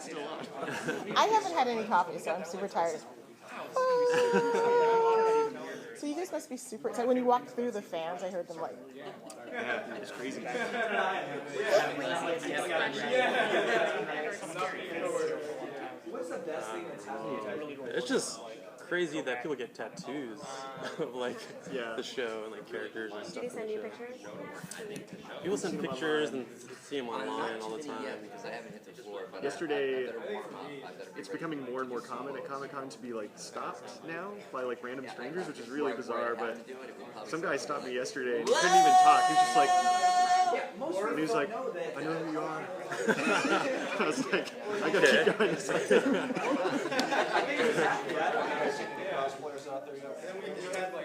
It's still on. I haven't had any coffee, so I'm super tired. So you guys must be super excited. When you walked through the fans, I heard them like... Yeah, it's crazy. It's just crazy that people get tattoos of like the show and like characters and stuff. Did they send you pictures? People send pictures and see them online all the time. Yesterday, it's becoming more and more common at Comic-Con to be like stopped now by like random strangers, which is really bizarre. But some guy stopped me yesterday and he couldn't even talk. He was just like, and he was like, I know who you are. I was like, I gotta keep going.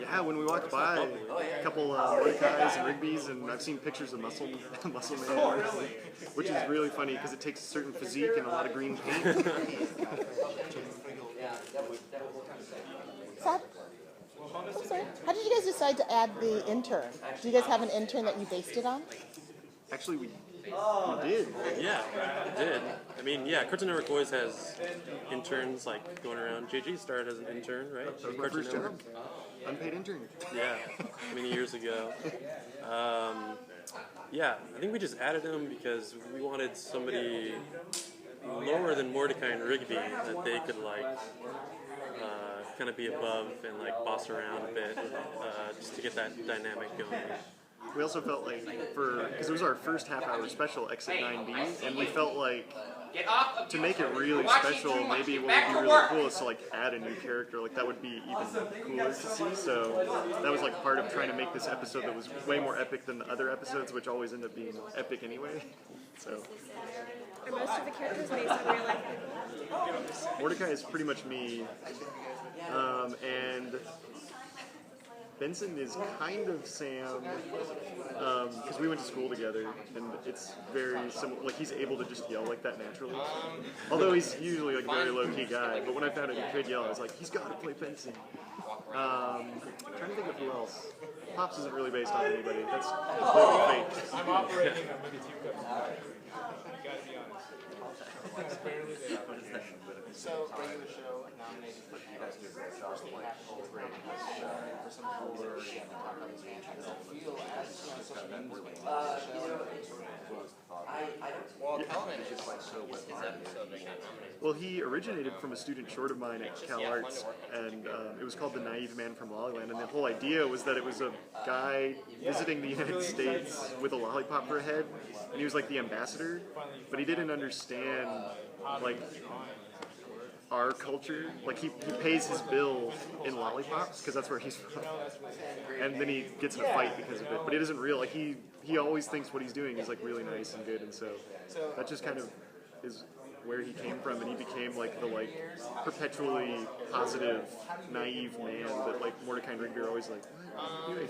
Yeah, when we walked by, a couple Mordecai's and Rigby's, and I've seen pictures of Muscle Man, which is really funny because it takes a certain physique and a lot of green paint. I'm sorry. How did you guys decide to add the intern? Do you guys have an intern that you based it on? Actually, we did. Yeah, we did. I mean, yeah, Cartoon Network always has interns like going around. JG started as an intern, right? That was my first job. Unpaid intern. Yeah, many years ago. Yeah, I think we just added him because we wanted somebody lower than Mordecai and Rigby that they could like kind of be above and like boss around a bit, just to get that dynamic going. We also felt like, because it was our first half-hour special, Exit 9B, and we felt like to make it really special, maybe what would be really cool is to like add a new character. Like that would be even cooler to see. So that was like part of trying to make this episode that was way more epic than the other episodes, which always end up being epic anyway. So. Are most of the characters based on real life people? Mordecai is pretty much me, and Benson is kind of Sam, because we went to school together, and it's very similar. Like he's able to just yell like that naturally, although he's usually like a very low-key guy. But when I found out he could yell, I was like, he's got to play Benson. I'm trying to think of who else. Pops isn't really based on anybody. That's completely fake. I'm operating on maybe 2 cups. You gotta be honest. Barely there. So, regular show nominated for for some cooler Well, he originated from a student short of mine at Cal Arts, and it was called The Naive Man from La La Land, and the whole idea was that it was a guy visiting the United States with a lollipop for a head, and he was like the ambassador, but he didn't understand, like, our culture. Like, he pays his bill in lollipops, because that's where he's from, and then he gets in a fight because of it, but it isn't real. Like, he always thinks what he's doing is, like, really nice and good, and so that just kind of is where he came from, and he became like the like perpetually positive, naive man that like Mordecai and Rigby are always like, what are you doing?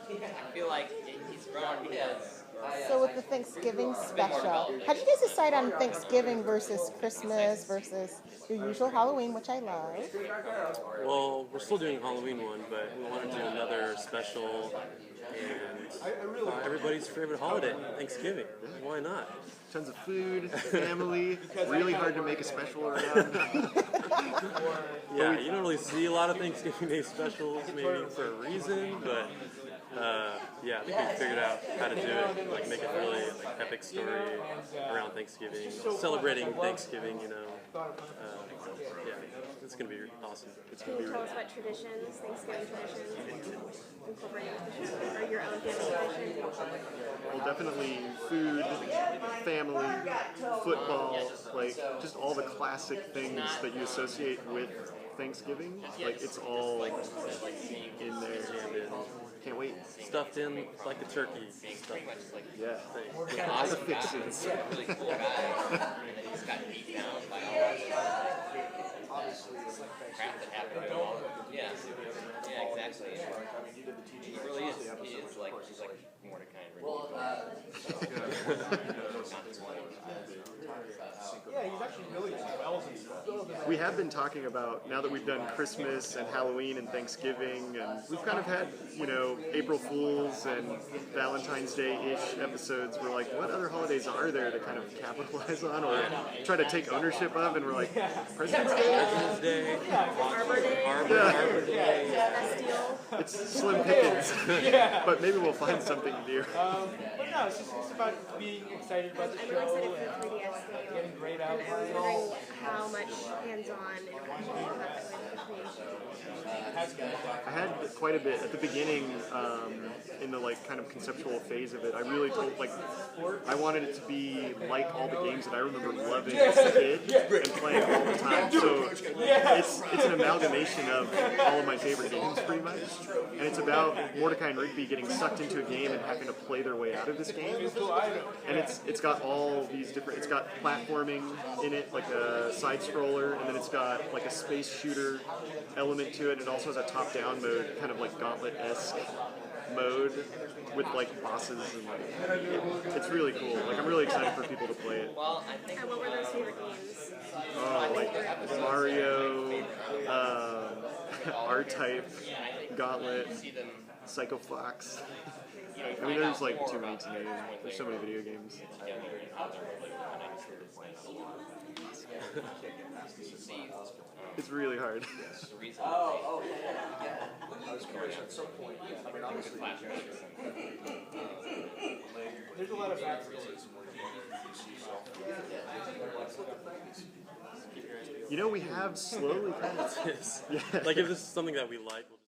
I feel like he's grown because... So with the Thanksgiving special, how do you guys decide on Thanksgiving versus Christmas versus your usual Halloween, which I love? Well, we're still doing a Halloween one, but we want to do another special, and everybody's favorite holiday, Thanksgiving. Why not? Tons of food, family, really hard to make a special around. Yeah, you don't really see a lot of Thanksgiving Day specials, maybe for a reason, but yeah, I think we figured out how to do it, like make it really like epic story around Thanksgiving, celebrating Thanksgiving, you know. Yeah, it's gonna be awesome. It's Can gonna you be tell us what traditions, Thanksgiving traditions, incorporating the show, or your own family tradition? Well, definitely food, family, football, like just all the classic things that you associate with Thanksgiving. Like it's all in there. Can't wait. Stuffed in like a turkey. Yeah. With lots of fixings. Really cool guy. And then he's got beat down by all this crap that happened to him. Yeah. Yeah, exactly. He really is. He is like, he's like Mordecai and Rigby. Yeah, he's actually really just wells and stuff. we have been talking about, now that we've done Christmas and Halloween and Thanksgiving, and we've kind of had, April Fools and Valentine's Day-ish episodes. We're like, what other holidays are there to kind of capitalize on or try to take ownership of? And we're like, President's Day? Arbor Day. Bastille. It's slim pickings. But maybe we'll find something to do. But no, it's about being excited about the I'm show really excited for the and 3DS game. getting great And I was outlines. wondering how much hands-on interaction you have with the community. I had quite a bit at the beginning, in the kind of conceptual phase of it. I really I wanted it to be like all the games that I remember loving as a kid and playing all the time. So it's an amalgamation of all of my favorite games pretty much. And it's about Mordecai and Rigby getting sucked into a game and having to play their way out of this game. And it's got all these different, it's got platforming in it, like a side scroller, and then it's got like a space shooter element to it. It also has a top-down mode, kind of like Gauntlet-esque mode with like bosses and it's really cool. I'm really excited for people to play it. Well, I think And what were those favorite games? Like Mario, R-Type, Gauntlet, Psycho Fox. I mean, there's too many to name. There's so many video games. It's really hard. There's a lot of factors. We have slowly kind of... Like if this is something that we like, we'll just